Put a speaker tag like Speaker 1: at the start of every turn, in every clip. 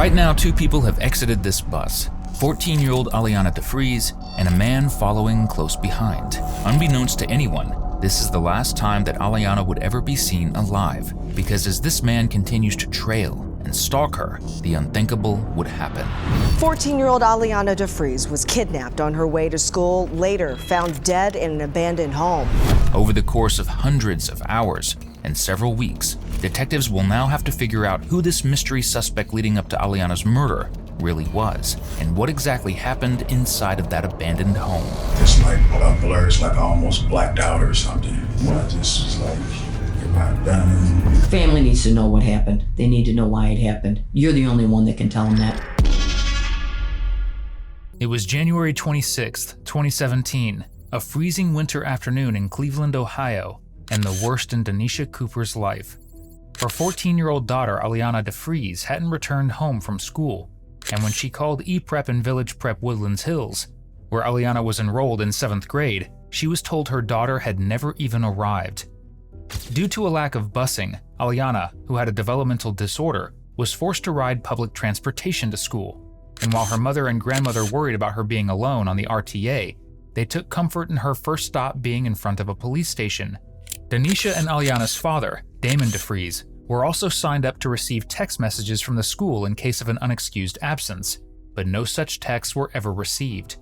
Speaker 1: Right now, two people have exited this bus. 14-year-old Aliana DeFries and a man following close behind. Unbeknownst to anyone, this is the last time that Aliana would ever be seen alive, because as this man continues to trail and stalk her, the unthinkable would happen.
Speaker 2: 14-year-old Aliana DeFries was kidnapped on her way to school, later found dead in an abandoned home.
Speaker 1: Over the course of hundreds of hours and several weeks, detectives will now have to figure out who this mystery suspect leading up to Aliana's murder really was, and what exactly happened inside of that abandoned home.
Speaker 3: It's like a blur, it's like I almost blacked out or something. I just was like, am I done?
Speaker 4: Family needs to know what happened. They need to know why it happened. You're the only one that can tell them that.
Speaker 1: It was January 26th, 2017, a freezing winter afternoon in Cleveland, Ohio, and the worst in Denisha Cooper's life. Her 14-year-old daughter, Aliana DeFries, hadn't returned home from school, and when she called E-Prep in Village Prep Woodlands Hills, where Aliana was enrolled in 7th grade, she was told her daughter had never even arrived. Due to a lack of busing, Aliana, who had a developmental disorder, was forced to ride public transportation to school, and while her mother and grandmother worried about her being alone on the RTA, they took comfort in her first stop being in front of a police station. Denisha and Aliana's father, Damon DeFries, were also signed up to receive text messages from the school in case of an unexcused absence, but no such texts were ever received.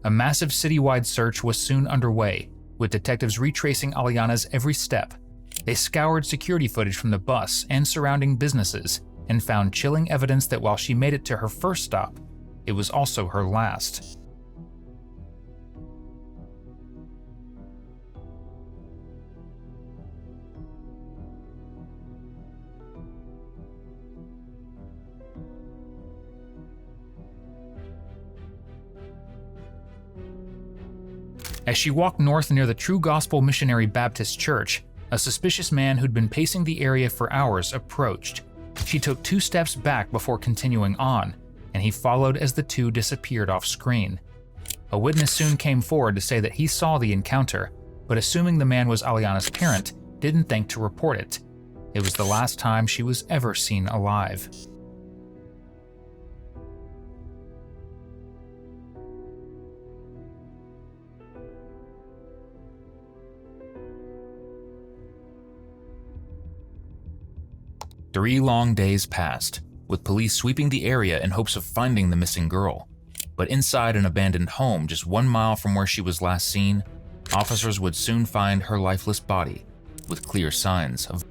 Speaker 1: A massive citywide search was soon underway, with detectives retracing Aliana's every step. They scoured security footage from the bus and surrounding businesses and found chilling evidence that while she made it to her first stop, it was also her last. As she walked north near the True Gospel Missionary Baptist Church, a suspicious man who'd been pacing the area for hours approached. She took 2 steps back before continuing on, and he followed as the two disappeared off screen. A witness soon came forward to say that he saw the encounter, but assuming the man was Aliana's parent, didn't think to report it. It was the last time she was ever seen alive. Three long days passed, with police sweeping the area in hopes of finding the missing girl. But inside an abandoned home just 1 mile from where she was last seen, officers would soon find her lifeless body, with clear signs of.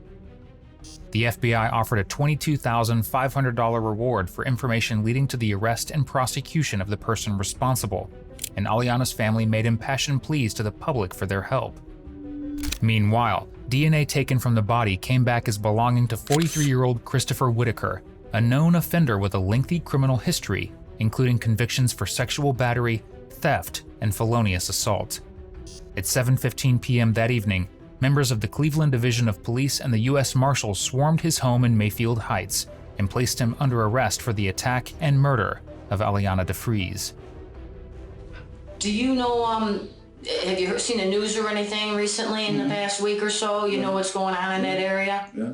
Speaker 1: The FBI offered a $22,500 reward for information leading to the arrest and prosecution of the person responsible, and Aliana's family made impassioned pleas to the public for their help. Meanwhile, DNA taken from the body came back as belonging to 43-year-old Christopher Whitaker, a known offender with a lengthy criminal history, including convictions for sexual battery, theft, and felonious assault. At 7:15 p.m. that evening, members of the Cleveland Division of Police and the U.S. Marshals swarmed his home in Mayfield Heights and placed him under arrest for the attack and murder of Aliana DeFries.
Speaker 4: Do you know, have you seen the news or anything recently in the past week or so? You know what's going on in that area?
Speaker 3: Yeah.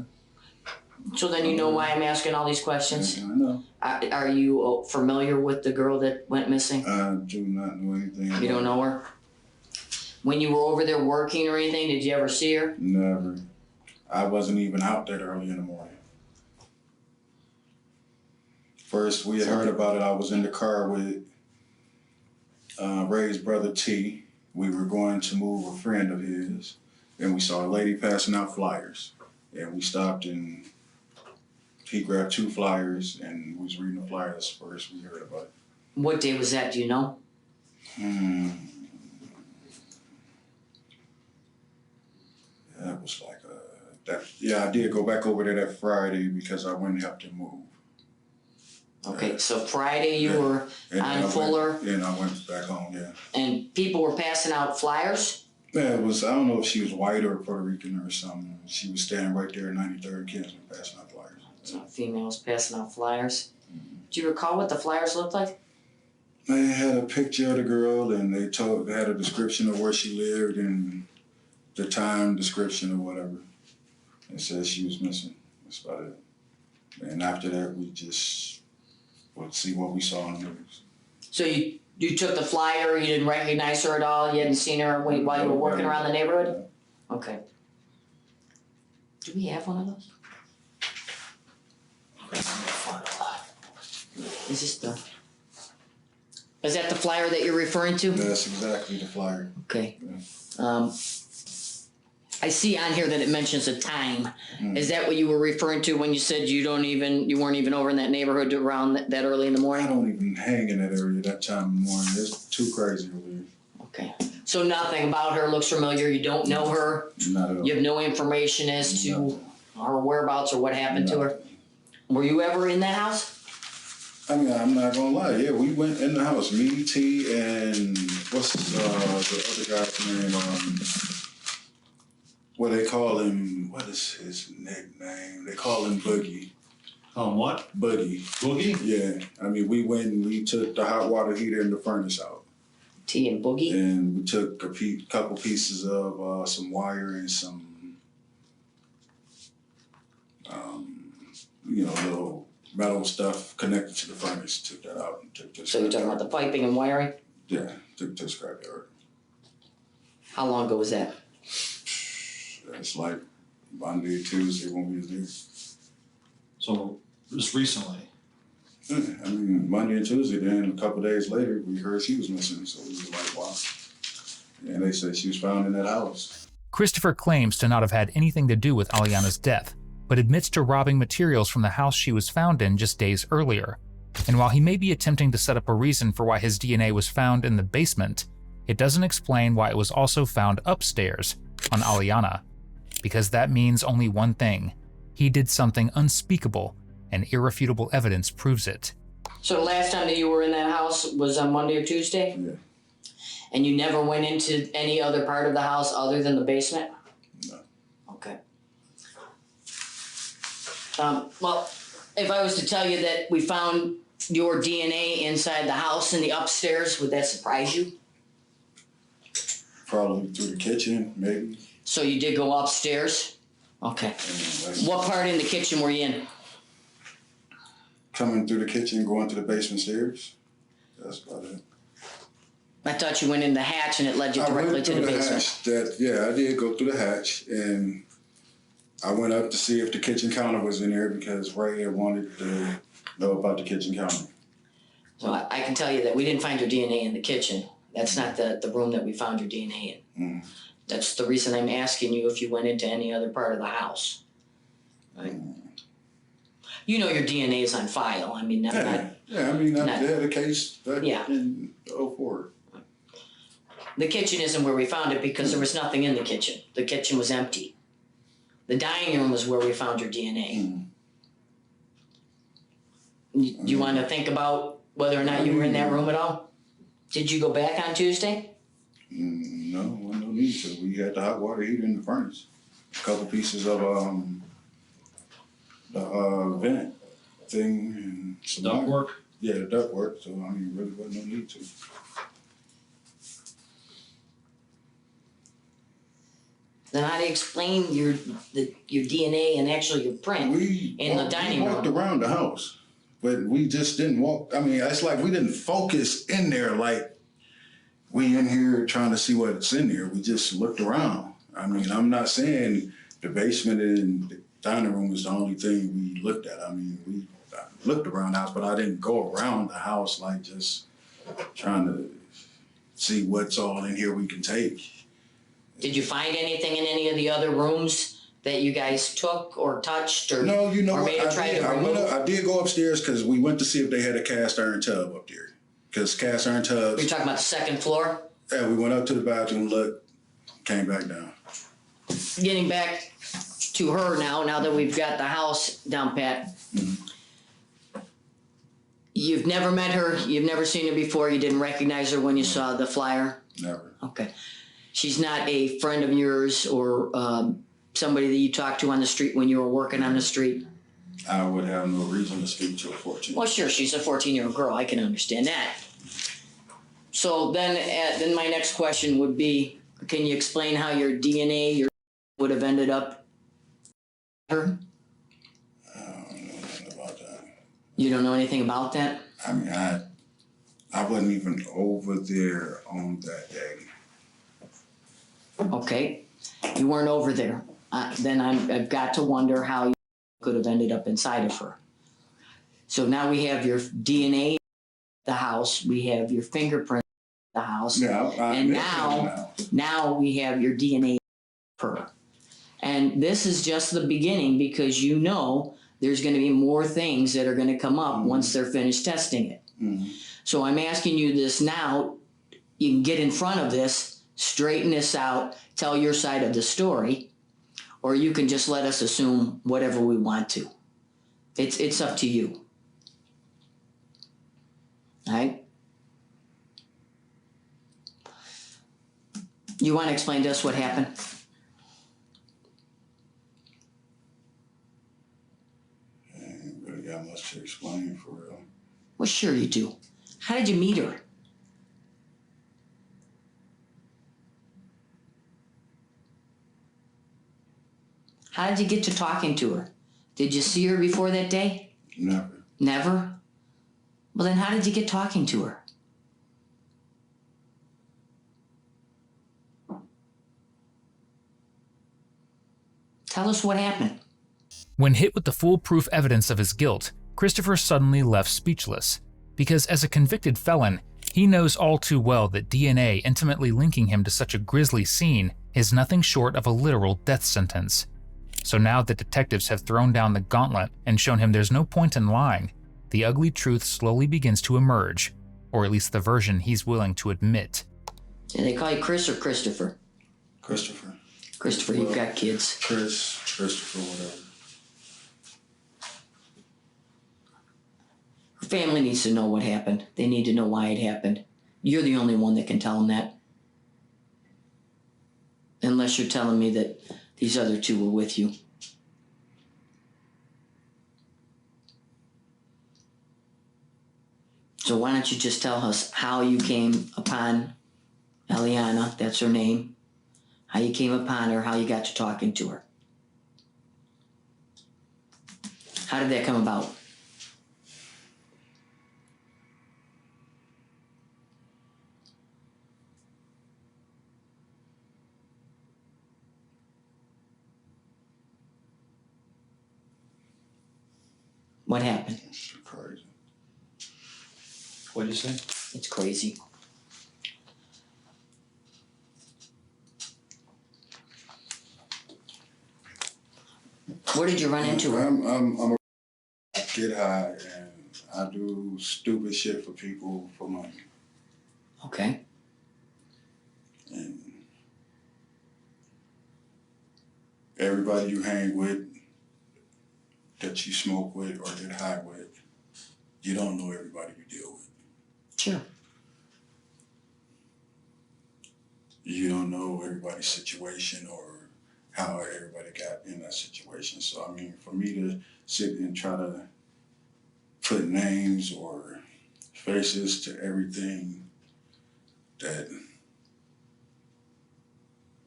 Speaker 4: So then you know why I'm asking all these questions?
Speaker 3: I know.
Speaker 4: Are you familiar with the girl that went missing?
Speaker 3: I do not know anything.
Speaker 4: You don't know her? When you were over there working or anything, did you ever see her?
Speaker 3: Never. I wasn't even out that early in the morning. First, we had heard about it. I was in the car with Ray's brother T. We were going to move a friend of his, and we saw a lady passing out flyers. And we stopped, and he grabbed 2 flyers and was reading the flyers first. We heard about it.
Speaker 4: What day was that, do you know?
Speaker 3: That was like I did go back over there that Friday because I went and helped him move.
Speaker 4: Okay, so Friday you were on Fuller.
Speaker 3: And I went back home, yeah.
Speaker 4: And people were passing out flyers?
Speaker 3: Yeah, it was, I don't know if she was white or Puerto Rican or something. She was standing right there at 93rd Kinsman passing out flyers.
Speaker 4: So females passing out flyers. Do you recall what the flyers looked like?
Speaker 3: They had a picture of the girl, and they had a description of where she lived and the time description or whatever. It says she was missing. That's about it. And after that, we just but see what we saw on the news.
Speaker 4: So you took the flyer, you didn't recognize her at all, you hadn't seen her while you were working around the neighborhood? Okay. Do we have one of those? Is that the flyer that you're referring to?
Speaker 3: That's exactly the flyer.
Speaker 4: Okay.
Speaker 3: Yeah.
Speaker 4: I see on here that it mentions a time. Is that what you were referring to when you said you weren't even over in that neighborhood around that early in the
Speaker 3: I
Speaker 4: morning?
Speaker 3: don't even hang in that area that time in the morning. It's too crazy over here.
Speaker 4: Okay. So nothing about her looks familiar. You don't know her.
Speaker 3: Not at all.
Speaker 4: You have no information as to her whereabouts or what happened to her. Were you ever in that house?
Speaker 3: I mean, I'm not gonna lie. Yeah, we went in the house. Me, T, and what's the other guy's name? What they call him? What is his nickname? They call him Boogie.
Speaker 5: What?
Speaker 3: Boogie.
Speaker 5: Boogie?
Speaker 3: Yeah. I mean, we went and we took the hot water heater and the furnace out.
Speaker 4: T and Boogie?
Speaker 3: And we took a couple pieces of some wire and some, little metal stuff connected to the furnace. Took that out and took this.
Speaker 4: So you're talking about the piping and wiring?
Speaker 3: Yeah, took to the scrapyard.
Speaker 4: How long ago was that?
Speaker 3: It's like Monday, Tuesday when we was there.
Speaker 5: So just recently.
Speaker 3: Yeah, I mean, Monday and Tuesday, then a couple days later, we heard she was missing, so we was like, wow. And they said she was found in that house.
Speaker 1: Christopher claims to not have had anything to do with Aliana's death, but admits to robbing materials from the house she was found in just days earlier. And while he may be attempting to set up a reason for why his DNA was found in the basement, it doesn't explain why it was also found upstairs on Aliana. Because that means only one thing: he did something unspeakable, and irrefutable evidence proves it.
Speaker 4: So the last time that you were in that house was on Monday or Tuesday?
Speaker 3: Yeah.
Speaker 4: And you never went into any other part of the house other than the basement?
Speaker 3: No.
Speaker 4: Okay. Well, if I was to tell you that we found your DNA inside the house in the upstairs, would that surprise you?
Speaker 3: Probably through the kitchen, maybe.
Speaker 4: So you did go upstairs? Okay. What part in the kitchen were you in?
Speaker 3: Coming through the kitchen, going to the basement stairs. That's about it.
Speaker 4: I thought you went in the hatch and it led you directly to the basement.
Speaker 3: I did go through the hatch, and I went up to see if the kitchen counter was in there because Ray had wanted to know about the kitchen counter.
Speaker 4: So I can tell you that we didn't find your DNA in the kitchen. That's not the room that we found your DNA in.
Speaker 3: Mm.
Speaker 4: That's the reason I'm asking you if you went into any other part of the house. Right? You know your DNA is on file. I mean,
Speaker 3: I had a case back in 04.
Speaker 4: The kitchen isn't where we found it because there was nothing in the kitchen. The kitchen was empty. The dining room was where we found your DNA.
Speaker 3: Mm.
Speaker 4: You want to think about whether or not you were in that room at all? Did you go back on Tuesday?
Speaker 3: No need to. We had the hot water heater in the furnace. A couple pieces of the vent thing and some
Speaker 5: Duct work?
Speaker 3: Yeah, the duct work. So I mean, really wasn't no need to.
Speaker 4: Then how do you explain your DNA and actually your print in the dining room?
Speaker 3: We walked around the house, but we just didn't walk. I mean, it's like we didn't focus in there like we in here trying to see what's in there. We just looked around. I mean, I'm not saying the basement and the dining room was the only thing we looked at. I mean, we looked around the house, but I didn't go around the house like just trying to see what's all in here we can take.
Speaker 4: Did you find anything in any of the other rooms that you guys took or touched or
Speaker 3: No, you know
Speaker 4: or
Speaker 3: what? I did go upstairs because we went to see if they had a cast iron tub up there. Because cast iron tubs.
Speaker 4: You're talking about the second floor?
Speaker 3: Yeah, we went up to the bathroom, looked, came back down.
Speaker 4: Getting back to her now that we've got the house down pat.
Speaker 3: Mm-hmm.
Speaker 4: You've never met her, you've never seen her before, you didn't recognize her when you saw the flyer?
Speaker 3: Never.
Speaker 4: Okay. She's not a friend of yours or somebody that you talked to on the street when you were working on the street?
Speaker 3: I would have no reason to speak to a 14.
Speaker 4: Well, sure, she's a 14-year-old girl. I can understand that. So then my next question would be, can you explain how your DNA would have ended up her?
Speaker 3: I don't know nothing about that.
Speaker 4: You don't know anything about that?
Speaker 3: I mean, I wasn't even over there on that day.
Speaker 4: Okay, you weren't over there. Then I've got to wonder how you could have ended up inside of her. So now we have your DNA at the house, we have your fingerprint at the house,
Speaker 3: Yeah,
Speaker 4: and now we have your DNA of her. And this is just the beginning, because you know there's going to be more things that are going to come up once they're finished testing it. So I'm asking you this now. You can get in front of this, straighten this out, tell your side of the story, or you can just let us assume whatever we want to. It's up to you. All right? You want to explain to us what happened?
Speaker 3: I ain't really got much to explain for real.
Speaker 4: Well, sure you do. How did you meet her? How did you get to talking to her? Did you see her before that day?
Speaker 3: Never.
Speaker 4: Never? Well, then how did you get talking to her? Tell us what happened.
Speaker 1: When hit with the foolproof evidence of his guilt, Christopher suddenly left speechless, because as a convicted felon, he knows all too well that DNA intimately linking him to such a grisly scene is nothing short of a literal death sentence. So now that detectives have thrown down the gauntlet and shown him there's no point in lying, the ugly truth slowly begins to emerge, or at least the version he's willing to admit.
Speaker 4: And they call you Chris or Christopher?
Speaker 3: Christopher.
Speaker 4: Christopher, you've got kids.
Speaker 3: Christopher, whatever.
Speaker 4: Her family needs to know what happened. They need to know why it happened. You're the only one that can tell them that. Unless you're telling me that these other two were with you. So why don't you just tell us how you came upon Eliana, that's her name, how you came upon her, how you got to talking to her. How did that come about? What happened?
Speaker 3: It's crazy.
Speaker 5: What'd you say?
Speaker 4: It's crazy. Where did you run into her?
Speaker 3: I get high and I do stupid shit for people for money.
Speaker 4: Okay.
Speaker 3: And everybody you hang with, that you smoke with or get high with, you don't know everybody you deal with.
Speaker 4: Sure.
Speaker 3: You don't know everybody's situation or how everybody got in that situation. So, I mean, for me to sit and try to put names or faces to everything that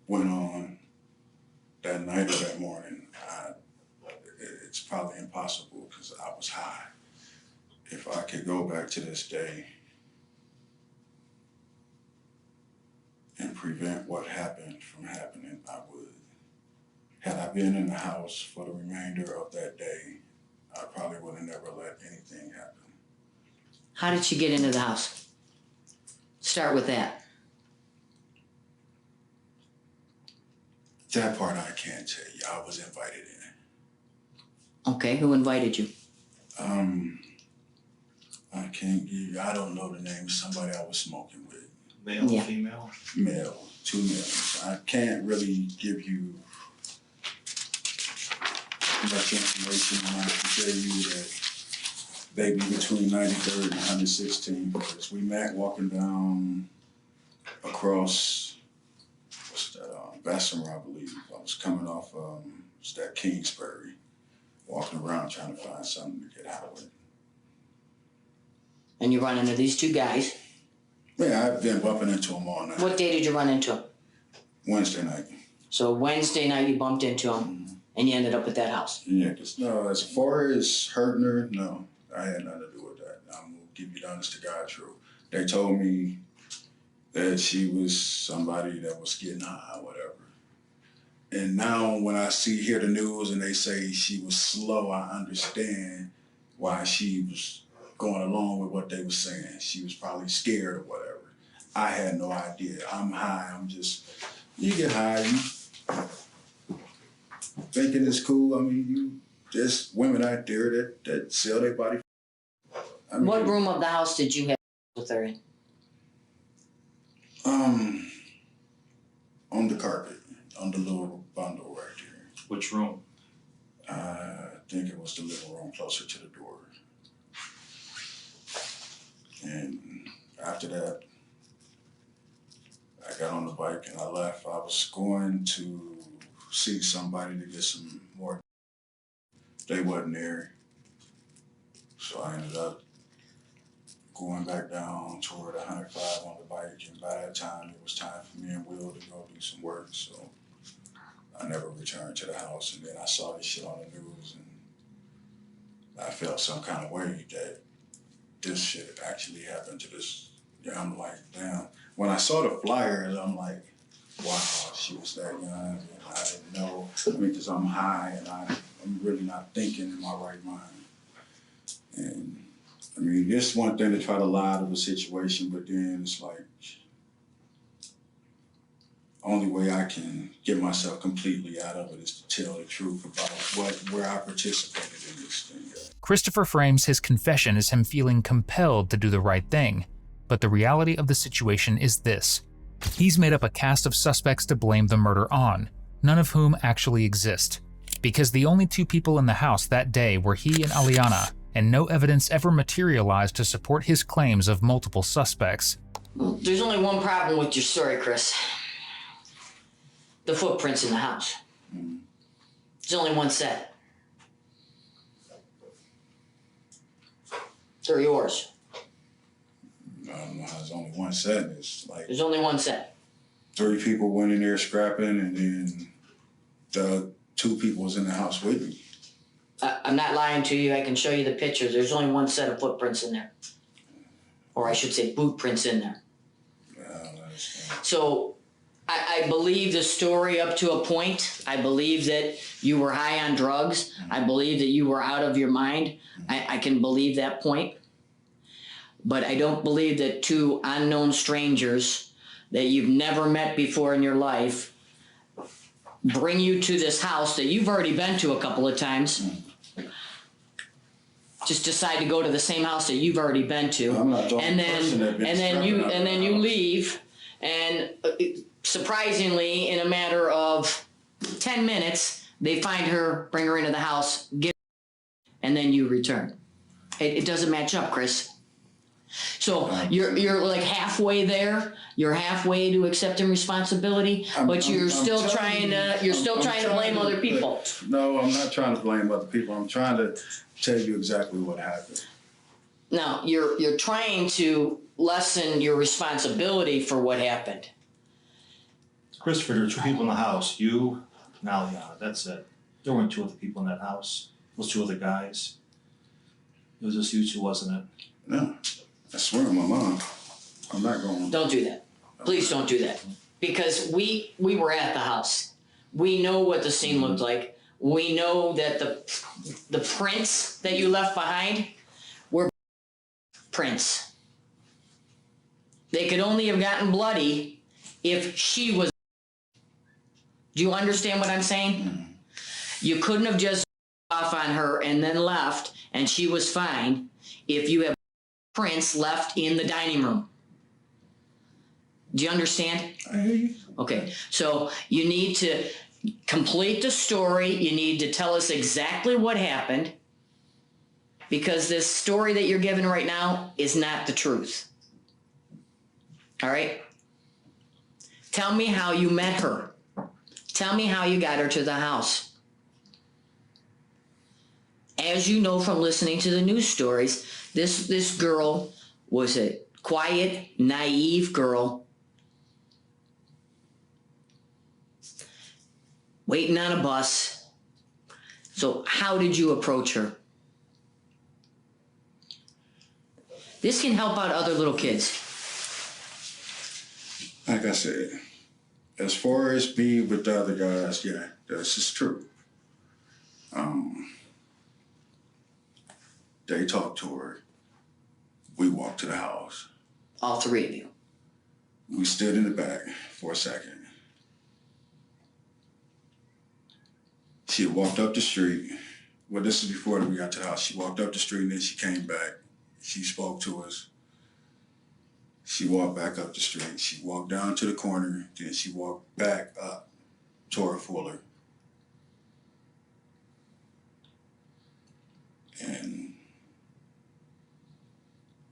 Speaker 3: went on that night or that morning, it's probably impossible because I was high. If I could go back to this day and prevent what happened from happening, I would. Had I been in the house for the remainder of that day, I probably would have never let anything happen.
Speaker 4: How did she get into the house? Start with that.
Speaker 3: That part I can't tell you. I was invited in.
Speaker 4: Okay, who invited you?
Speaker 3: I can't give you, I don't know the name of somebody I was smoking with.
Speaker 5: Male,
Speaker 4: Yeah.
Speaker 5: female?
Speaker 3: Male, 2 males. I can't really give you much information when I can tell you that they be between 93rd and 116th. Because we met walking down across, what's that, Bessemer, I believe. I was coming off, it's that Kingsbury, walking around trying to find something to get out with.
Speaker 4: And you run into these two guys.
Speaker 3: Yeah, I've been bumping into them all night.
Speaker 4: What day did you run into them?
Speaker 3: Wednesday night.
Speaker 4: So Wednesday night you bumped into them, and you ended up at that house.
Speaker 3: Yeah, because no, as far as hurting her, no, I had nothing to do with that. I moved give you the honest to God truth. They told me that she was somebody that was getting high or whatever. And now when I hear the news and they say she was slow, I understand why she was going along with what they were saying. She was probably scared or whatever. I had no idea. I'm high. I'm just, you get high, you thinking it's cool. I mean, you just women out there that sell their body. I mean,
Speaker 4: What room of the house did you have with her in?
Speaker 3: On the carpet, on the little bundle right there.
Speaker 5: Which room?
Speaker 3: I think it was the living room closer to the door. And after that, I got on the bike and I left. I was going to see somebody to get some more. They wasn't there. So I ended up going back down toward 105 on the bike. And by that time, it was time for me and Will to go do some work. So I never returned to the house. And then I saw this shit on the news and I felt some kind of way that this shit actually happened to this. Yeah, I'm like, damn. When I saw the flyers, I'm like, wow, she was that young. And I didn't know. I mean, because I'm high and I'm really not thinking in my right mind. And I mean, it's one thing to try to lie to the situation, but then it's like, only way I can get myself completely out of it is to tell the truth about where I participated in this thing.
Speaker 1: Christopher frames his confession as him feeling compelled to do the right thing, but the reality of the situation is this. He's made up a cast of suspects to blame the murder on, none of whom actually exist, because the only two people in the house that day were he and Aliana, and no evidence ever materialized to support his claims of multiple suspects.
Speaker 4: There's only one problem with your story, Chris. The footprints in the house. There's only one set. They're yours.
Speaker 3: I don't know how there's only one set. It's like
Speaker 4: There's only one set.
Speaker 3: 3 people went in there scrapping, and then the 2 people was in the house with me.
Speaker 4: I'm not lying to you. I can show you the pictures. There's only one set of footprints in there. Or I should say boot prints in there.
Speaker 3: I don't understand.
Speaker 4: So I believe the story up to a point. I believe that you were high on drugs. I believe that you were out of your mind. I can believe that point. But I don't believe that 2 unknown strangers that you've never met before in your life bring you to this house that you've already been to a couple of times. Just decide to go to the same house that you've already been to.
Speaker 3: I'm not the only person that been strapping
Speaker 4: and then you leave, and surprisingly, in a matter of 10 minutes, they find her, bring her into the house, and then you return. It doesn't match up, Chris. So you're like halfway there. You're halfway to accepting responsibility, but you're still trying to blame other people.
Speaker 3: No, I'm not trying to blame other people. I'm trying to tell you exactly what happened.
Speaker 4: No, you're trying to lessen your responsibility for what happened.
Speaker 5: Christopher, there were 2 people in the house. You and Aliana, that's it. There weren't 2 other people in that house. It was 2 other guys. It was just you 2, wasn't it?
Speaker 3: No, I swear on my mom, I'm not going.
Speaker 4: Don't do that. Please don't do that. Because we were at the house. We know what the scene looked like. We know that the prints that you left behind were prints. They could only have gotten bloody if she was. Do you understand what I'm saying? You couldn't have just off on her and then left and she was fine if you have prints left in the dining room. Do you understand?
Speaker 3: I hear you.
Speaker 4: Okay, so you need to complete the story. You need to tell us exactly what happened, because this story that you're giving right now is not the truth. All right? Tell me how you met her. Tell me how you got her to the house. As you know from listening to the news stories, this girl was a quiet, naive girl waiting on a bus. So how did you approach her? This can help out other little kids.
Speaker 3: Like I said, as far as being with the other guys, yeah, this is true. They talked to her. We walked to the house.
Speaker 4: All three of you.
Speaker 3: We stood in the back for a second. She had walked up the street. Well, this is before we got to the house. She walked up the street and then she came back. She spoke to us. She walked back up the street. She walked down to the corner. Then she walked back up toward Fuller. And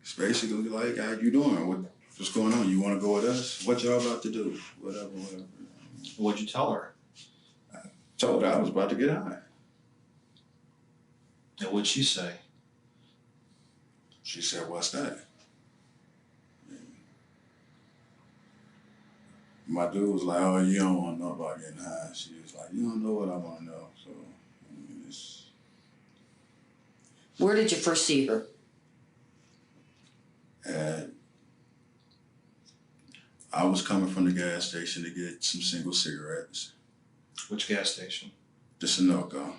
Speaker 3: it's basically like, how you doing? What's going on? You want to go with us? What y'all about to do? Whatever.
Speaker 5: What'd you tell her?
Speaker 3: Told her I was about to get high.
Speaker 5: And what'd she say?
Speaker 3: She said, what's that? My dude was like, oh, you don't want to know about getting high. She was like, you don't know what I want to know. So, it's...
Speaker 4: Where did you first see her?
Speaker 3: I was coming from the gas station to get some single cigarettes.
Speaker 5: Which gas station?
Speaker 3: The Sunoco.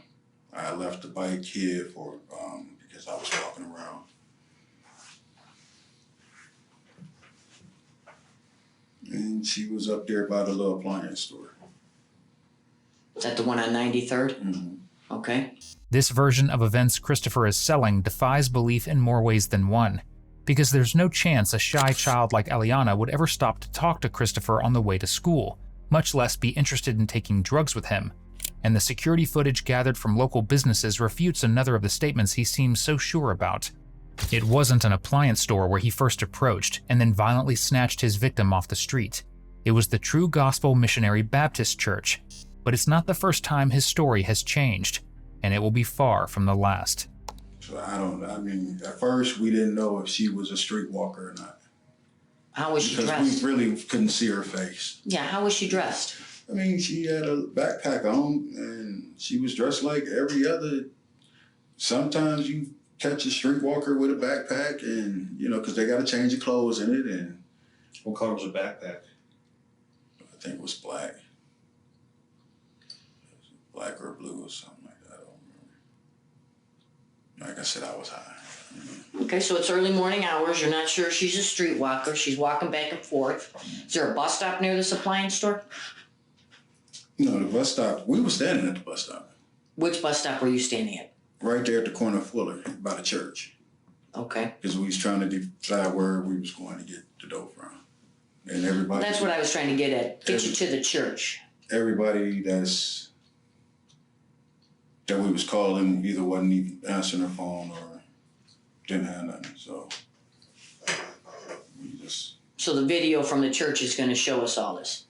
Speaker 3: I left the bike here because I was walking around. And she was up there by the little appliance store.
Speaker 4: Is that the one on 93rd?
Speaker 3: Mm-hmm.
Speaker 4: Okay.
Speaker 1: This version of events Christopher is selling defies belief in more ways than one, because there's no chance a shy child like Aliana would ever stop to talk to Christopher on the way to school, much less be interested in taking drugs with him. And the security footage gathered from local businesses refutes another of the statements he seems so sure about. It wasn't an appliance store where he first approached and then violently snatched his victim off the street. It was the True Gospel Missionary Baptist Church. But it's not the first time his story has changed, and it will be far from the last.
Speaker 3: So at first we didn't know if she was a streetwalker or not.
Speaker 4: How was she
Speaker 3: because
Speaker 4: dressed?
Speaker 3: we really couldn't see her face.
Speaker 4: Yeah, how was she dressed?
Speaker 3: I mean, she had a backpack on and she was dressed like every other. Sometimes you catch a streetwalker with a backpack and, because they got to change the clothes in it. And
Speaker 5: What color was her backpack?
Speaker 3: I think it was black. Black or blue or something like that. I don't remember. Like I said, I was high.
Speaker 4: Okay, so it's early morning hours. You're not sure she's a streetwalker. She's walking back and forth. Is there a bus stop near this appliance store?
Speaker 3: No, the bus stop. We were standing at the bus stop.
Speaker 4: Which bus stop were you standing at?
Speaker 3: Right there at the corner of Fuller, by the church.
Speaker 4: Okay.
Speaker 3: Because we was trying to decide where we was going to get the dope from. And everybody...
Speaker 4: That's what I was trying to get at. Get you to the church.
Speaker 3: Everybody that we was calling either wasn't even answering their phone or didn't have nothing. So we just...
Speaker 4: So the video from the church is going to show us all this.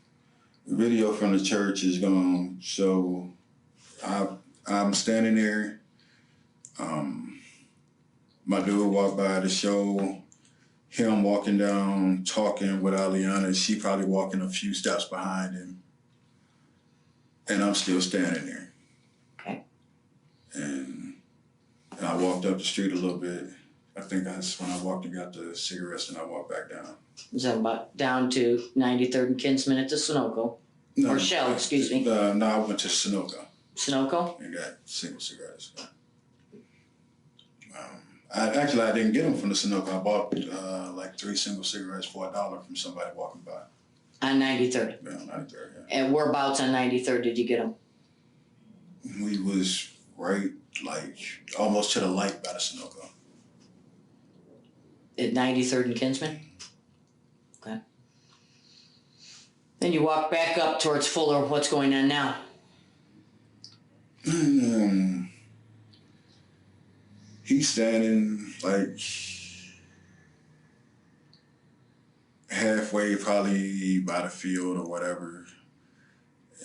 Speaker 3: The video from the church is going to show... I'm standing there. My dude walked by to show him walking down, talking with Aliana. She probably walking a few steps behind him. And I'm still standing there.
Speaker 4: Okay.
Speaker 3: And I walked up the street a little bit. I think that's when I walked and got the cigarettes and I walked back down.
Speaker 4: Is that about down to 93rd and Kinsman at the Sunoco?
Speaker 3: No,
Speaker 4: Or Shell, excuse me.
Speaker 3: No, I went to Sunoco
Speaker 4: Sunoco?
Speaker 3: and got single cigarettes. I didn't get them from the Sunoco. I bought like 3 single cigarettes for $1 from somebody walking by.
Speaker 4: On 93rd.
Speaker 3: Yeah, 93rd, yeah.
Speaker 4: And whereabouts on 93rd did you get them?
Speaker 3: We was right, like, almost to the light by the Sunoco.
Speaker 4: At 93rd and Kinsman? Okay. Then you walk back up towards Fuller. What's going on now?
Speaker 3: He's standing like halfway probably by the field or whatever.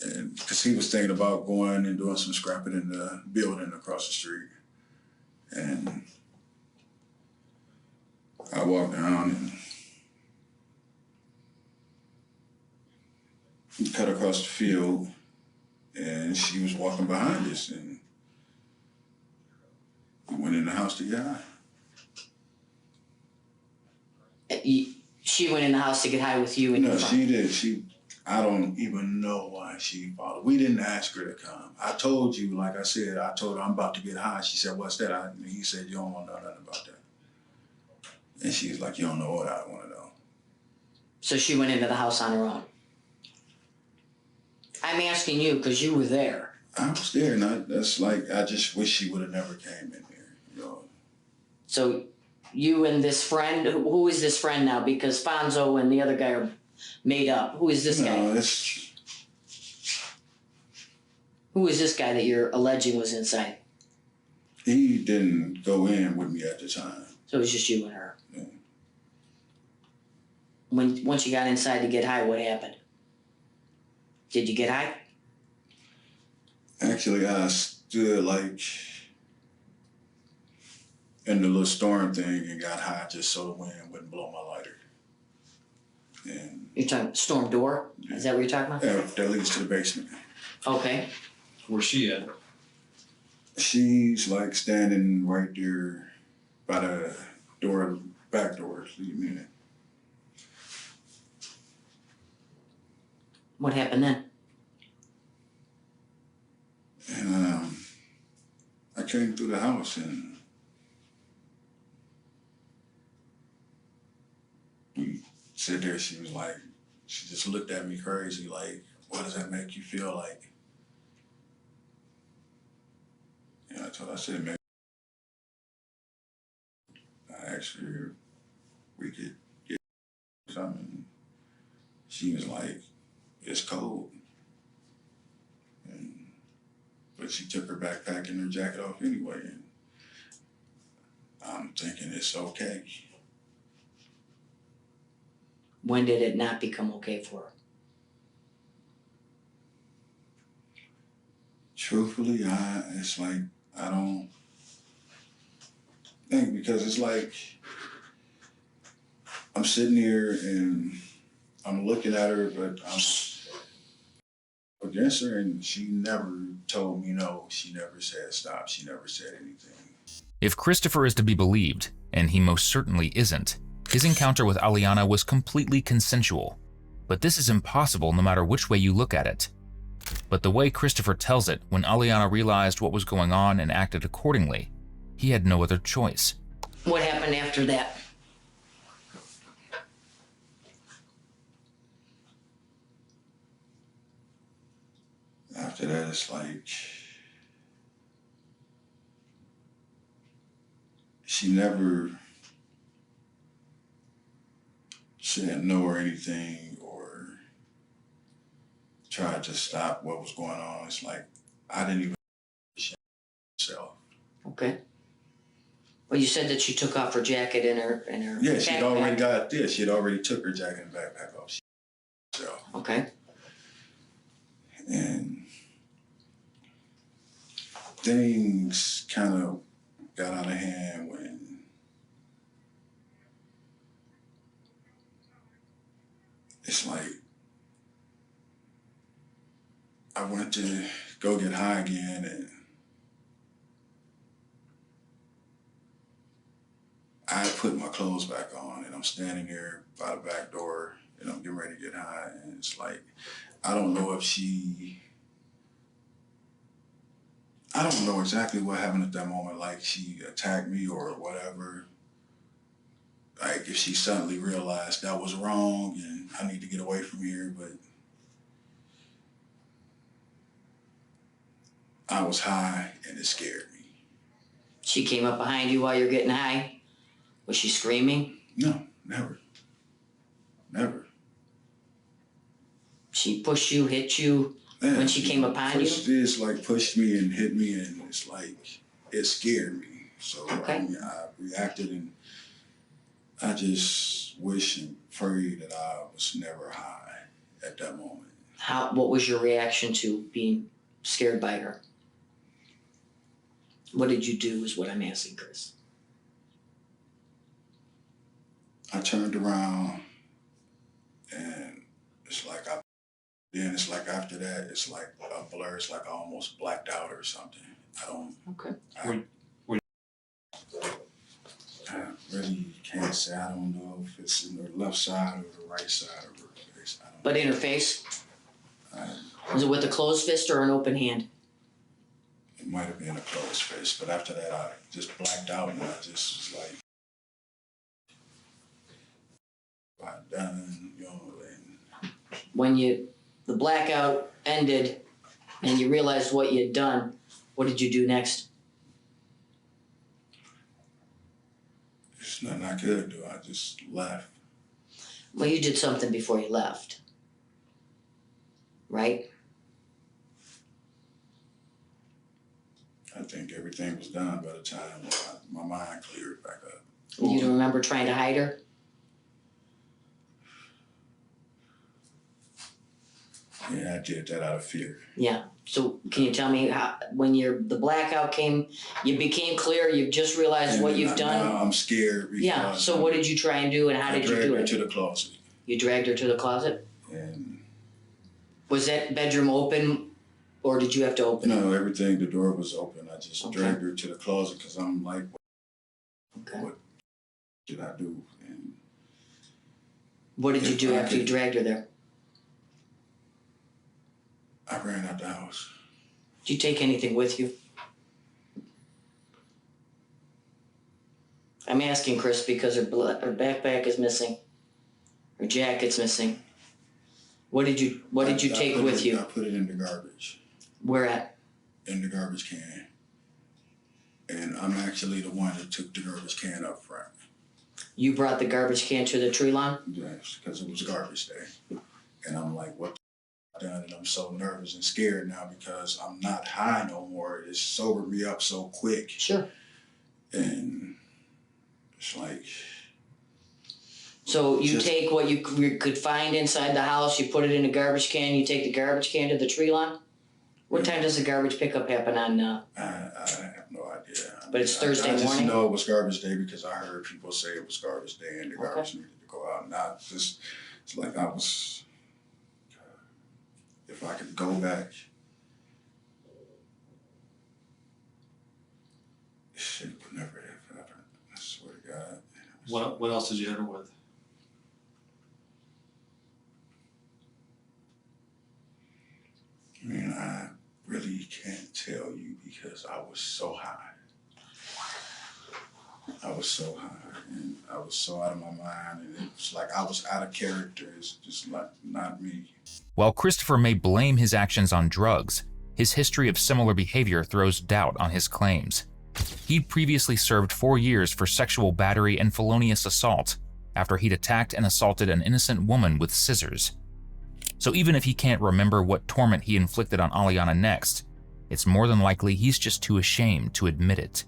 Speaker 3: And because he was thinking about going and doing some scrapping in the building across the street. And I walked down and cut across the field and she was walking behind us and we went in the house to get high.
Speaker 4: she went in the house to get high with you and
Speaker 3: No,
Speaker 4: your friend.
Speaker 3: she did. I don't even know why she followed. We didn't ask her to come. I told you, like I said, I told her I'm about to get high. She said, "What's that?" He said, "You don't want to know nothing about that." And she's like, "You don't know what I want to know."
Speaker 4: So she went into the house on her own. I'm asking you because you were there.
Speaker 3: I was there, and that's like, I just wish she would have never came in there, you know.
Speaker 4: So you and this friend, who is this friend now? Because Fonzo and the other guy are made up. Who is this guy? Who is this guy that you're alleging was inside?
Speaker 3: He didn't go in with me at the time.
Speaker 4: So it was just you and her.
Speaker 3: Yeah.
Speaker 4: Once you got inside to get high, what happened? Did you get high?
Speaker 3: Actually, I stood like in the little storm thing and got high just so the wind wouldn't blow my lighter. And
Speaker 4: You're talking storm door? Is that what you're talking about?
Speaker 3: yeah, that leads to the basement.
Speaker 4: Okay.
Speaker 5: Where's she at?
Speaker 3: She's like standing right there by the door, back door, leading in it.
Speaker 4: What happened then?
Speaker 3: And I came through the house and we sit there. She was like, she just looked at me crazy, like, "What does that make you feel like?" And I told her, I said, "Maybe." I asked her if we could get something. She was like, "It's cold." But she took her backpack and her jacket off anyway. And I'm thinking it's okay.
Speaker 4: When did it not become okay for her?
Speaker 3: Truthfully, it's like, I don't think, because it's like, I'm sitting here and I'm looking at her, but I'm against her, and she never told me no. She never said stop. She never said anything.
Speaker 1: If Christopher is to be believed, and he most certainly isn't, his encounter with Aliana was completely consensual. But this is impossible no matter which way you look at it. But the way Christopher tells it, when Aliana realized what was going on and acted accordingly, he had no other choice.
Speaker 4: What happened after that?
Speaker 3: After that, it's like, she never said no or anything or tried to stop what was going on. It's like, I didn't even myself.
Speaker 4: Okay. Well, you said that she took off her jacket and her
Speaker 3: Yeah, she'd
Speaker 4: backpack.
Speaker 3: already got this. She'd already took her jacket and backpack off.
Speaker 4: Okay.
Speaker 3: And things kind of got out of hand when it's like, I went to go get high again, and I put my clothes back on, and I'm standing there by the back door, and I'm getting ready to get high, and it's like, I don't know exactly what happened at that moment, like she attacked me or whatever. Like if she suddenly realized that was wrong and I need to get away from here, but I was high and it scared me.
Speaker 4: She came up behind you while you're getting high? Was she screaming?
Speaker 3: No, never. Never.
Speaker 4: She pushed you, hit you when she came up behind you?
Speaker 3: It's like pushed me and hit me, and it's like, it scared me. So
Speaker 4: okay.
Speaker 3: I reacted, and I just wish and pray that I was never high at that moment.
Speaker 4: What was your reaction to being scared by her? What did you do is what I'm asking, Chris.
Speaker 3: I turned around, and it's like then it's like after that, it's like a blur. It's like I almost blacked out or something. I don't.
Speaker 4: Okay.
Speaker 3: I really can't say. I don't know if it's in the left side or the right side of her face. I don't
Speaker 4: But in her face?
Speaker 3: know.
Speaker 4: Was it with a closed fist or an open hand?
Speaker 3: It might have been a closed face, but after that, I just blacked out and I just was like, I'm done, you know. And
Speaker 4: When the blackout ended and you realized what you had done, what did you do next?
Speaker 3: there's nothing I could do. I just left.
Speaker 4: Well, you did something before you left, right?
Speaker 3: I think everything was done by the time my mind cleared back up.
Speaker 4: You don't remember trying to hide her?
Speaker 3: Yeah, I did that out of fear.
Speaker 4: Yeah. So can you tell me how, when the blackout came, you became clear, you just realized
Speaker 3: And
Speaker 4: what you've done?
Speaker 3: Now I'm scared because
Speaker 4: Yeah. So what did you try and do, and how
Speaker 3: I
Speaker 4: did you do
Speaker 3: dragged her
Speaker 4: it?
Speaker 3: to the closet.
Speaker 4: You dragged her to the closet?
Speaker 3: And
Speaker 4: Was that bedroom open, or did you have to open it?
Speaker 3: no, everything, the door was open. I just
Speaker 4: Okay.
Speaker 3: dragged her to the closet because I'm like,
Speaker 4: Okay.
Speaker 3: what did I do? And
Speaker 4: What did you
Speaker 3: If
Speaker 4: do
Speaker 3: I
Speaker 4: after you
Speaker 3: could-
Speaker 4: dragged her there?
Speaker 3: I ran out the house.
Speaker 4: Did you take anything with you? I'm asking Chris because her backpack is missing. Her jacket's missing. What did you
Speaker 3: I
Speaker 4: take
Speaker 3: put
Speaker 4: with
Speaker 3: it-
Speaker 4: you?
Speaker 3: I put it in the garbage.
Speaker 4: Where at?
Speaker 3: In the garbage can. And I'm actually the one that took the garbage can up front.
Speaker 4: You brought the garbage can to the tree lawn?
Speaker 3: Yes, because it was garbage day. And I'm like, what the done? And I'm so nervous and scared now because I'm not high no more. It sobered me up so quick.
Speaker 4: Sure.
Speaker 3: And it's like,
Speaker 4: So you
Speaker 3: Just-
Speaker 4: take what you could find inside the house, you put it in a garbage can, you take the garbage can to the tree lawn? What time does the garbage pickup happen on?
Speaker 3: I have no idea.
Speaker 4: But it's Thursday
Speaker 3: I just
Speaker 4: morning?
Speaker 3: know it was garbage day because I heard people say it was garbage day and the
Speaker 4: Okay.
Speaker 3: garbage needed to go out. Now it's like I was, if I could go back, shit would never have happened. I swear to God.
Speaker 5: What else did you hit her with?
Speaker 3: I mean, I really can't tell you because I was so high. I was so high and I was so out of my mind, and it was like I was out of character. It's just like not me.
Speaker 1: While Christopher may blame his actions on drugs, his history of similar behavior throws doubt on his claims. He'd previously served 4 years for sexual battery and felonious assault after he'd attacked and assaulted an innocent woman with scissors. So even if he can't remember what torment he inflicted on Aliana next, it's more than likely he's just too ashamed to admit it.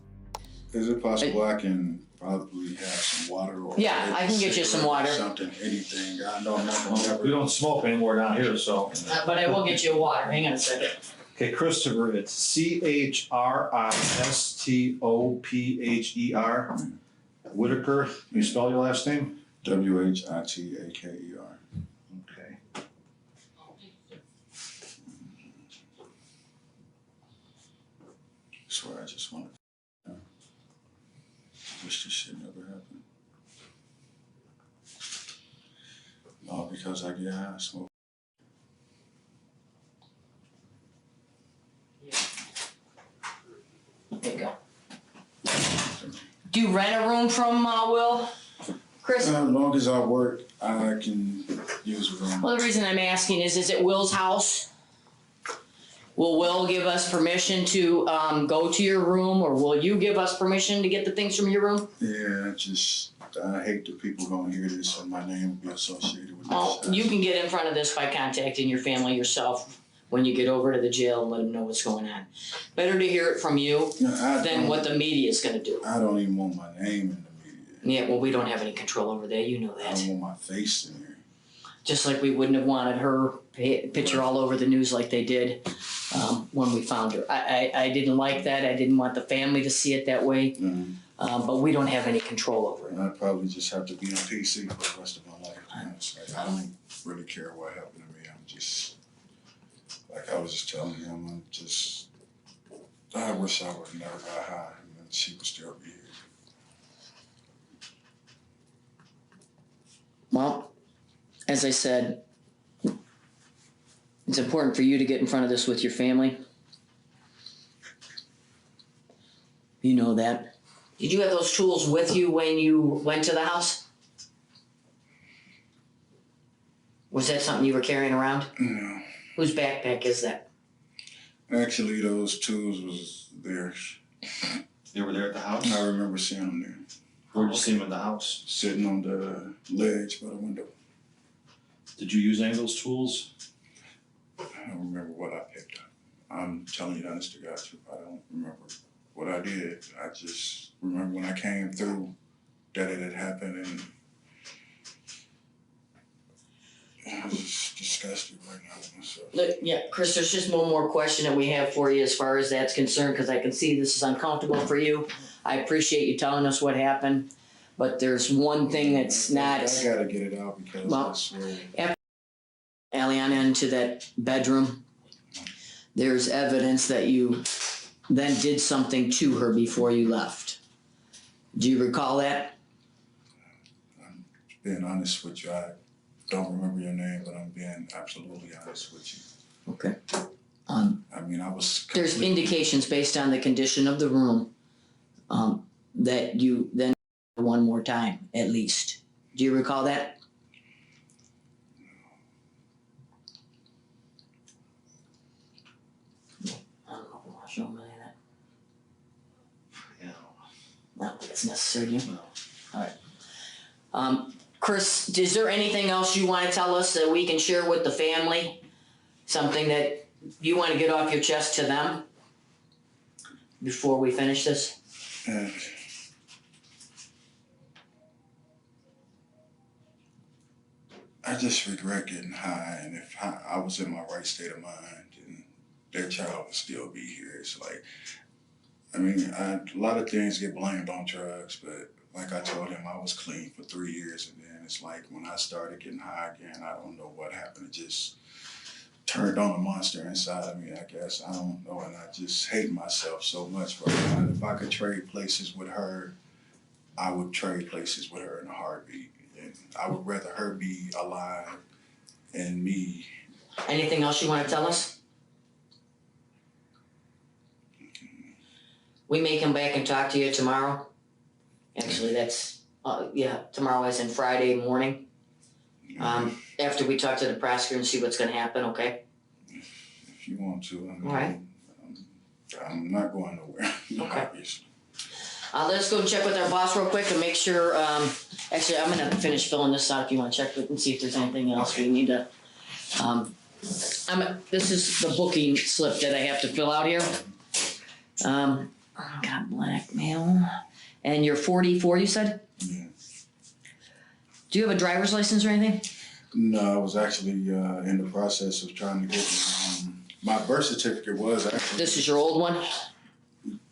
Speaker 3: Is it possible I can probably have some water or
Speaker 4: Yeah, I can get you some water.
Speaker 3: Something, anything. I know I'm not gonna never.
Speaker 5: We don't smoke anymore down here, so.
Speaker 4: But I will get you water. Hang on a second.
Speaker 5: Okay, Christopher, it's CHRISTOPHER. Whitaker, can you spell your last name?
Speaker 3: WHITAKER.
Speaker 5: Okay.
Speaker 3: I swear I just want to. Wish this shit never happened. All because I get high, smoke.
Speaker 4: There you go. Do you rent a room from Will? Chris?
Speaker 3: As long as I work, I can use a room.
Speaker 4: Well, the reason I'm asking is it Will's house? Will Will give us permission to go to your room, or will you give us permission to get the things from your room?
Speaker 3: Yeah, I hate that people gonna hear this and my name will be associated with
Speaker 4: Well,
Speaker 3: this.
Speaker 4: you can get in front of this by contacting your family yourself when you get over to the jail and let them know what's going on. Better to hear it from you than what the media is going to do.
Speaker 3: I don't even want my name in the media.
Speaker 4: Yeah, well, we don't have any control over that. You know
Speaker 3: I
Speaker 4: that.
Speaker 3: don't want my face in there.
Speaker 4: Just like we wouldn't have wanted her picture all over the news like they did when we found her. I didn't like that. I didn't want the family to see it that way.
Speaker 3: Mm-hmm.
Speaker 4: But we don't have any control over it.
Speaker 3: And I probably just have to be on PC for the rest of my life. It's like, I don't really care what happened to me. I'm just, like I was just telling him, I wish I would have never got high and she would still be here.
Speaker 4: Well, as I said, it's important for you to get in front of this with your family. You know that. Did you have those tools with you when you went to the house? Was that something you were carrying around?
Speaker 3: No.
Speaker 4: Whose backpack is that?
Speaker 3: Actually, those tools was theirs.
Speaker 5: They were there at the house?
Speaker 3: I remember seeing them there,
Speaker 5: Where'd you see them in the house?
Speaker 3: sitting on the ledge by the window.
Speaker 5: Did you use any of those tools?
Speaker 3: I don't remember what I picked up. I'm telling you the honest to God truth. I don't remember what I did. I just remember when I came through that it had happened, and I was just disgusted right now with myself.
Speaker 4: Look, yeah, Chris, there's just one more question that we have for you as far as that's concerned, because I can see this is uncomfortable for you. I appreciate you telling us what happened, but there's one thing that's not.
Speaker 3: I gotta get it out because
Speaker 4: Well,
Speaker 3: I swear.
Speaker 4: After Aliana into that bedroom, there's evidence that you then did something to her before you left. Do you recall that?
Speaker 3: I'm being honest with you. I don't remember your name, but I'm being absolutely honest with you.
Speaker 4: Okay.
Speaker 3: I mean, I was.
Speaker 4: There's
Speaker 3: completely-
Speaker 4: indications based on the condition of the room that you then one more time, at least. Do you recall that? I don't know if you want to show me that.
Speaker 5: Yeah.
Speaker 4: No, it's necessary to you.
Speaker 5: No.
Speaker 4: All right. Chris, is there anything else you want to tell us that we can share with the family? Something that you want to get off your chest to them before we finish this?
Speaker 3: I just regret getting high, and if I was in my right state of mind, and their child would still be here. It's like, I mean, a lot of things get blamed on drugs, but like I told him, I was clean for 3 years, and then it's like when I started getting high again, I don't know what happened. It just turned on a monster inside of me, I guess. I don't know, and I just hate myself so much right now. And if I could trade places with her, I would trade places with her in a heartbeat. And I would rather her be alive and me.
Speaker 4: Anything else you want to tell us? We may come back and talk to you tomorrow. Actually, that's, tomorrow as in Friday morning. After we talk to the prosecutor and see what's going to happen, okay?
Speaker 3: If you want to. I mean,
Speaker 4: All right.
Speaker 3: I'm not going nowhere,
Speaker 4: Okay.
Speaker 3: obviously.
Speaker 4: Let's go check with our boss real quick and make sure, actually, I'm going to finish filling this out if you want to check with and see if there's anything else we need to, this is the booking slip that I have to fill out here. Got blackmail. And you're 44, you said?
Speaker 3: Yeah.
Speaker 4: Do you have a driver's license or anything?
Speaker 3: No, I was actually in the process of trying to get my birth certificate was actually.
Speaker 4: This is your old one?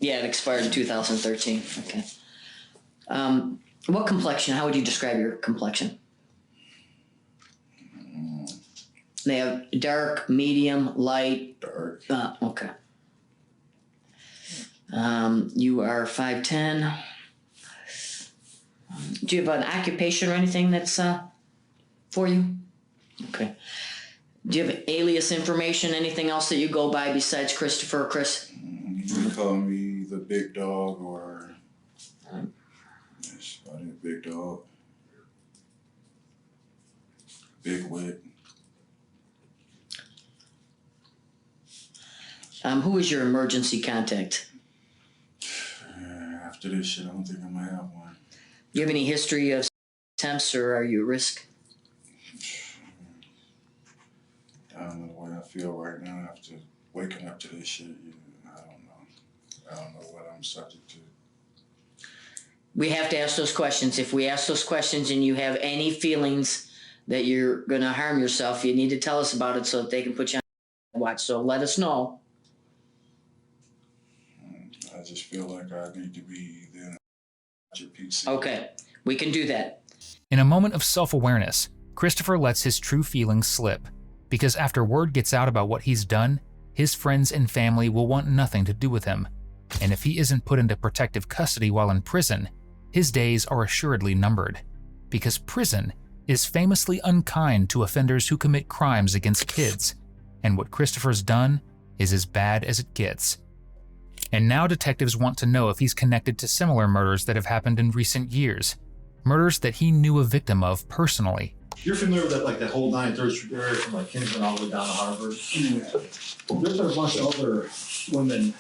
Speaker 4: Yeah, it expired in 2013. Okay. What complexion? How would you describe your complexion? They have dark, medium, light.
Speaker 3: Dark.
Speaker 4: Okay. You are 5'10". Do you have an occupation or anything that's for you? Okay. Do you have alias information, anything else that you go by besides Christopher or Chris?
Speaker 3: You can call me the big dog or yes, I did big dog. Big wit.
Speaker 4: Who is your emergency contact?
Speaker 3: After this shit, I don't think I'm gonna have one.
Speaker 4: Do you have any history of attempts or are you at risk?
Speaker 3: I don't know the way I feel right now after waking up to this shit. I don't know. I don't know what I'm subject to.
Speaker 4: We have to ask those questions. If we ask those questions and you have any feelings that you're going to harm yourself, you need to tell us about it so that they can put you on watch. So let us know.
Speaker 3: I just feel like I need to be then at your PC.
Speaker 4: Okay, we can do that.
Speaker 1: In a moment of self-awareness, Christopher lets his true feelings slip, because after word gets out about what he's done, his friends and family will want nothing to do with him. And if he isn't put into protective custody while in prison, his days are assuredly numbered, because prison is famously unkind to offenders who commit crimes against kids, and what Christopher's done is as bad as it gets. And now detectives want to know if he's connected to similar murders that have happened in recent years, murders that he knew a victim of personally.
Speaker 5: You're familiar with that, like that whole 9/3 Street area from like Kingsman all the way down to Harvard?
Speaker 3: Yeah.
Speaker 5: There's a bunch of other women.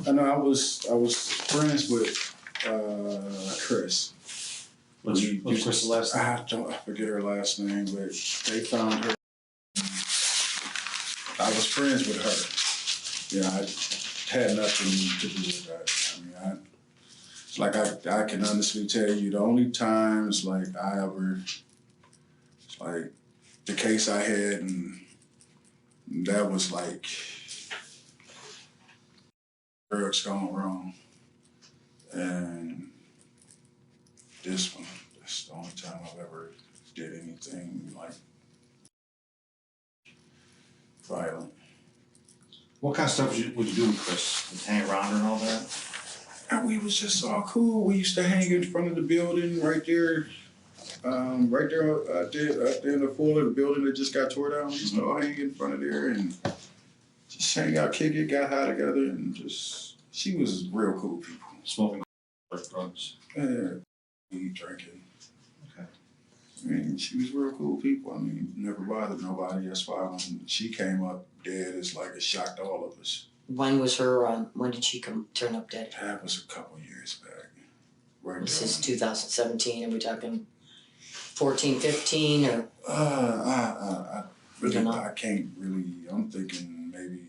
Speaker 3: I know I was friends with Chris.
Speaker 5: What's Chris's last name?
Speaker 3: I forget her last name, but they found her. I was friends with her. Yeah, I had nothing to do with that. I mean, it's like I can honestly tell you the only times like I ever, like the case I had, and that was like drugs gone wrong, and this one, that's the only time I've ever did anything like violent.
Speaker 5: What kind of stuff would you do with Chris? Would you hang around her and all that?
Speaker 3: And we was just all cool. We used to hang in front of the building right there. Right there out there in the floor of the building that just got tore down. We used to all hang in front of there and just hang out, kick it, got high together, and just, she was real cool people.
Speaker 5: Smoking drugs.
Speaker 3: Weed, drinking.
Speaker 5: Okay.
Speaker 3: I mean, she was real cool people. I mean, never bothered nobody. That's why when she came up dead, it's like it shocked all of us.
Speaker 4: When was her, when did she turn up dead?
Speaker 3: That was a couple years back. Right
Speaker 4: This
Speaker 3: there.
Speaker 4: is 2017, and we're talking 14, 15, or?
Speaker 3: I really,
Speaker 4: You know?
Speaker 3: I can't really, I'm thinking maybe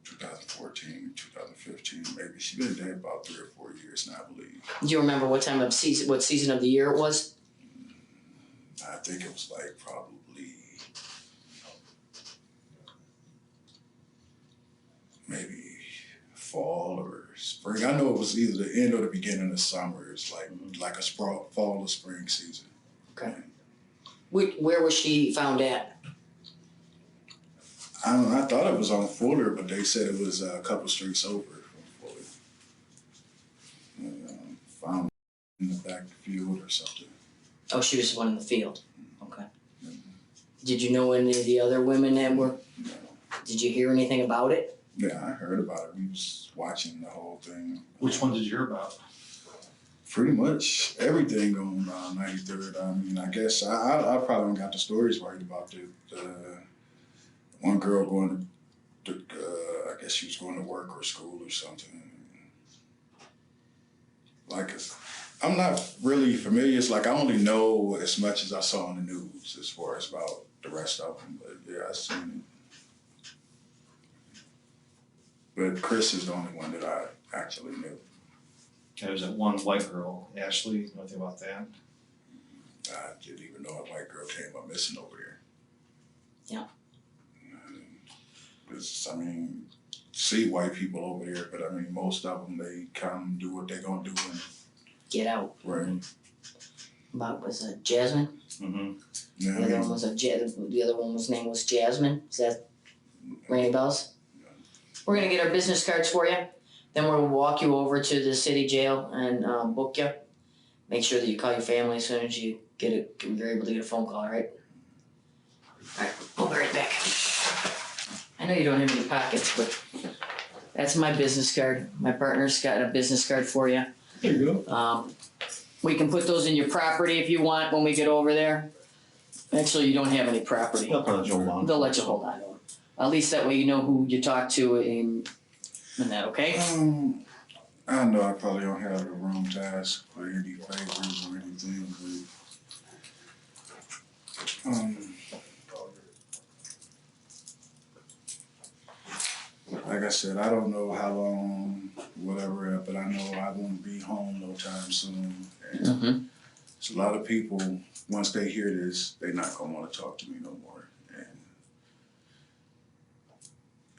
Speaker 3: 2014, 2015, maybe. She's been dead about 3 or 4 years now, I believe.
Speaker 4: Do you remember what season of the year it was?
Speaker 3: I think it was like probably maybe fall or spring. I know it was either the end or the beginning of summer. It's like a fall or spring season.
Speaker 4: Okay. Where was she found at?
Speaker 3: I don't know, I thought it was on Fuller, but they said it was a couple streets over from Fuller. Found in the back field or something.
Speaker 4: Oh, she was the one in the field. Okay. Did you know any of the other women that were?
Speaker 3: No.
Speaker 4: Did you hear anything about it?
Speaker 3: Yeah, I heard about it. We was watching the whole thing.
Speaker 5: Which one did you hear about?
Speaker 3: Pretty much everything on 93rd. I mean, I guess I probably got the stories right about the one girl going to, I guess she was going to work or school or something. Like, I'm not really familiar. It's like I only know as much as I saw on the news as far as about the rest of them. But yeah, I seen it. But Chris is the only one that I actually knew.
Speaker 5: There was that one white girl, Ashley. You know anything about that?
Speaker 3: I didn't even know a white girl came up missing over there.
Speaker 4: Yeah.
Speaker 3: I mean, see white people over there, but I mean, most of them, they come do what they're gonna do and
Speaker 4: Get out.
Speaker 3: right.
Speaker 4: Was it Jasmine?
Speaker 5: Mm-hmm.
Speaker 3: Yeah,
Speaker 4: The other one was the other one's name was Jasmine. Is that ringing bells? We're gonna get our business cards for you. Then we'll walk you over to the city jail and book you. Make sure that you call your family as soon as you you're able to get a phone call, all right? All right, we'll be right back. I know you don't have any pockets, but that's my business card. My partner's got a business card for you.
Speaker 3: there you go.
Speaker 4: We can put those in your property if you want when we get over there. Actually, you don't have any property.
Speaker 5: They'll let you hold on.
Speaker 4: They'll let you hold on to them. At least that way you know who you talk to and that, okay?
Speaker 3: I know I probably don't have the room to ask for any favors or anything, but like I said, I don't know how long, whatever, but I know I won't be home no time soon. And
Speaker 4: Mm-hmm.
Speaker 3: it's a lot of people, once they hear this, they're not gonna want to talk to me no more. And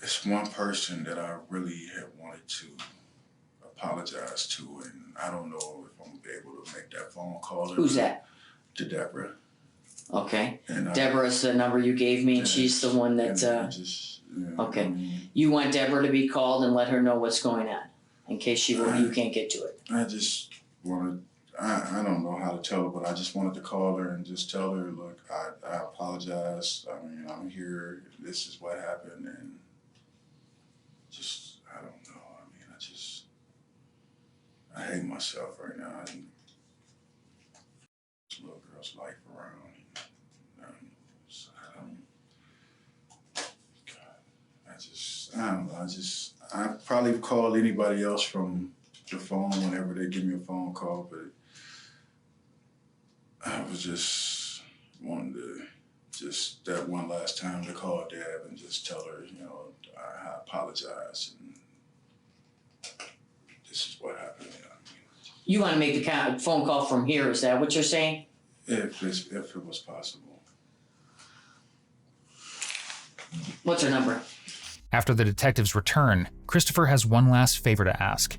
Speaker 3: it's one person that I really have wanted to apologize to, and I don't know if I'm gonna be able to make that phone call.
Speaker 4: Who's that?
Speaker 3: To Deborah.
Speaker 4: Okay.
Speaker 3: And
Speaker 4: Deborah's the number you gave me, and she's the one that, okay.
Speaker 3: I mean,
Speaker 4: you want Deborah to be called and let her know what's going on, in case you can't get to it.
Speaker 3: I just wanted, I don't know how to tell her, but I just wanted to call her and just tell her, look, I apologize. I mean, I'm here. This is what happened, and just I don't know. I mean, I hate myself right now. This little girl's life around. So I don't know. I probably call anybody else from the phone whenever they give me a phone call, but I was just wanting to just that one last time to call Deb and just tell her, I apologize and this is what happened.
Speaker 4: You want to make the phone call from here, is that what you're saying?
Speaker 3: If it was possible.
Speaker 4: What's her number?
Speaker 1: After the detectives return, Christopher has one last favor to ask.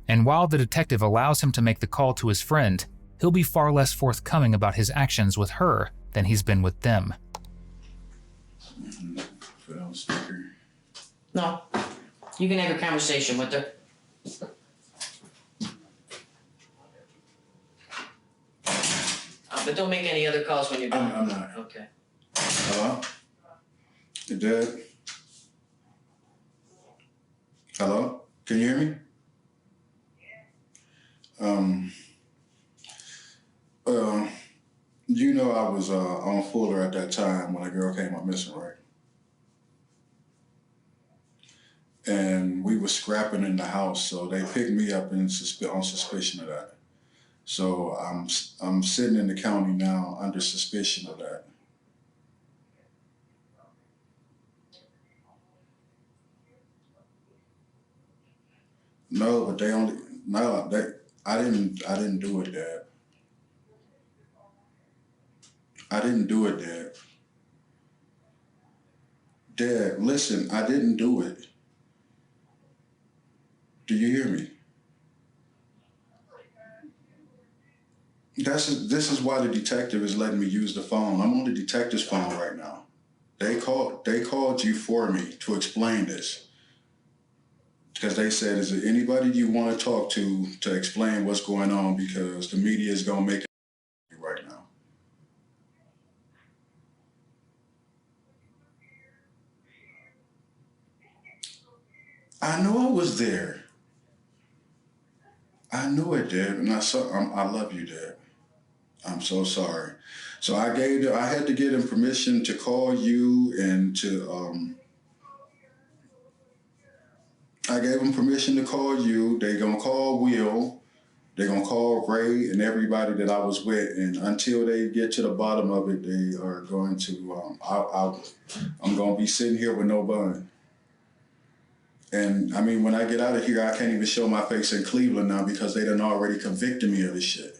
Speaker 1: And while the detective allows him to make the call to his friend, he'll be far less forthcoming about his actions with her than he's been with them.
Speaker 3: Put on speaker.
Speaker 4: No. You can have a conversation with her. But don't make any other calls when you're done.
Speaker 3: I'm not.
Speaker 4: Okay.
Speaker 3: Hello? You dead? Hello? Can you hear me? You know I was on Fuller at that time when a girl came up missing, right? And we were scrapping in the house, so they picked me up on suspicion of that. So I'm sitting in the county now under suspicion of that. No, but I didn't do it, Dad. I didn't do it, Dad. Dad, listen, I didn't do it. Do you hear me? This is why the detective is letting me use the phone. I'm on the detective's phone right now. They called you for me to explain this. Because they said, is there anybody you want to talk to explain what's going on, because the media is going to make it right now. I know I was there. I knew it, Dad, and I love you, Dad. I'm so sorry. So I had to get him permission to call you and I gave him permission to call you. They gonna call Will. They're gonna call Ray and everybody that I was with, and until they get to the bottom of it, they are going to. I'm gonna be sitting here with no bun. And I mean, when I get out of here, I can't even show my face in Cleveland now because they done already convicted me of this shit.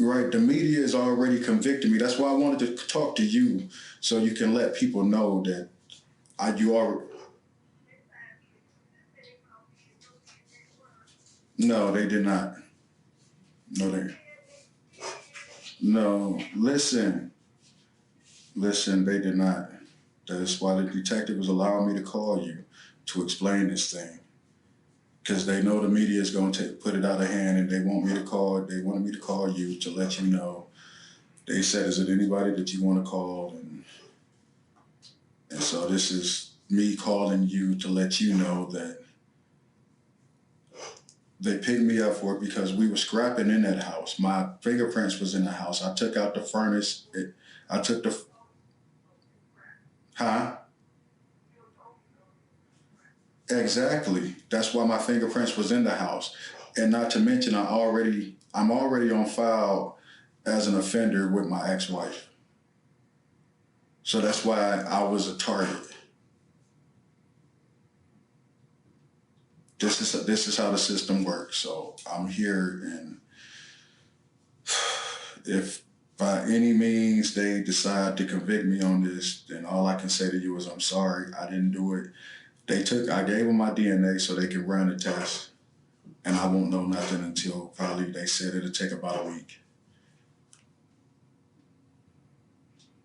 Speaker 3: Right, the media is already convicted me. That's why I wanted to talk to you, so you can let people know that you are. No, they did not. No, listen, they did not. That's why the detective was allowing me to call you to explain this thing. Because they know the media is going to put it out of hand, and they wanted me to call you to let you know. They said, is it anybody that you want to call? And so this is me calling you to let you know that they picked me up for it because we were scrapping in that house. My fingerprints was in the house. I took out the furnace. Huh? Exactly. That's why my fingerprints was in the house. And not to mention, I'm already on file as an offender with my ex-wife. So that's why I was a target. This is how the system works. So I'm here, and if by any means they decide to convict me on this, then all I can say to you is I'm sorry. I didn't do it. I gave them my DNA so they can run a test, and I won't know nothing until probably they said it'll take about a week.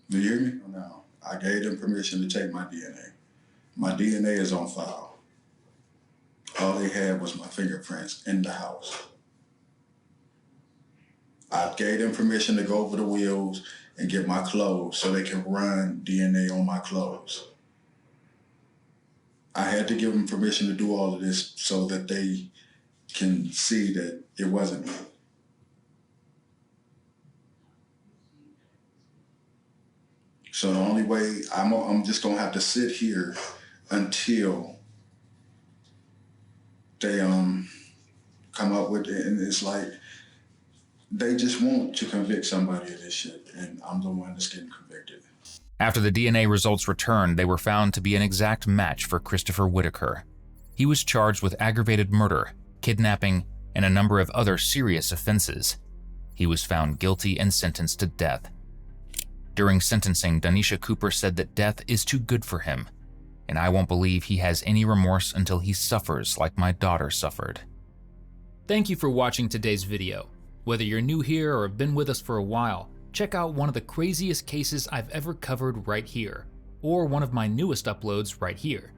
Speaker 3: Do you hear me? No. I gave them permission to take my DNA. My DNA is on file. All they had was my fingerprints in the house. I gave them permission to go over the wheels and get my clothes so they can run DNA on my clothes. I had to give them permission to do all of this so that they can see that it wasn't me. So the only way, I'm just gonna have to sit here until they come up with it, and it's like they just want to convict somebody of this shit, and I'm the one that's getting convicted.
Speaker 1: After the DNA results returned, they were found to be an exact match for Christopher Whitaker. He was charged with aggravated murder, kidnapping, and a number of other serious offenses. He was found guilty and sentenced to death. During sentencing, Danisha Cooper said that death is too good for him, and I won't believe he has any remorse until he suffers like my daughter suffered. Thank you for watching today's video. Whether you're new here or have been with us for a while, check out one of the craziest cases I've ever covered right here, or one of my newest uploads right here.